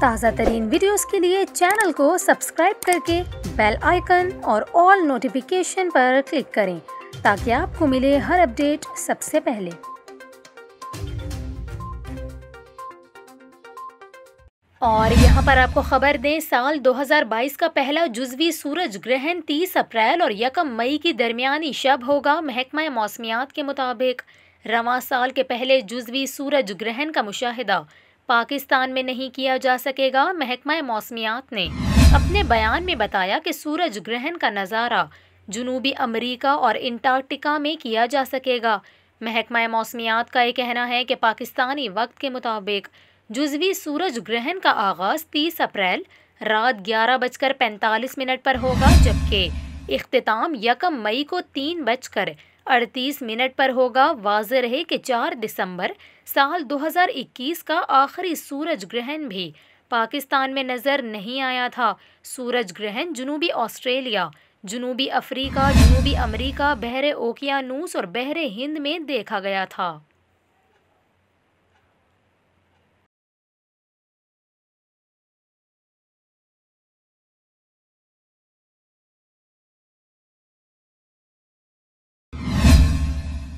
ताज़ा तरीन वीडियोस के लिए चैनल को सब्सक्राइब करके बेल आइकन और ऑल नोटिफिकेशन पर क्लिक करें ताकि आपको मिले हर अपडेट सबसे पहले। और यहाँ पर आपको खबर दें, साल 2022 का पहला जुज़वी सूरज ग्रहण 30 अप्रैल और 1 मई की दरमियानी शब होगा। महकमा मौसमियात के मुताबिक रवां साल के पहले जुज़वी सूरज ग्रहण का मुशाहिदा पाकिस्तान में नहीं किया जा सकेगा। महकमा मौसमियात ने अपने बयान में बताया कि सूरज ग्रहण का नज़ारा जनूबी अमरीका और अंटार्कटिका में किया जा सकेगा। महकमा मौसमियात का ये कहना है कि पाकिस्तानी वक्त के मुताबिक जुज़वी सूरज ग्रहण का आगाज़ 30 अप्रैल रात 11:45 पर होगा, जबकि इख्तिताम 1 मई को 3:38 पर होगा। वाज़ेह रहे कि 4 दिसंबर साल 2021 का आखिरी सूरज ग्रहण भी पाकिस्तान में नज़र नहीं आया था। सूरज ग्रहण जनूबी ऑस्ट्रेलिया, जनूबी अफ्रीका, जनूबी अमरीका, बहरे ओकियानूस और बहरे हिंद में देखा गया था।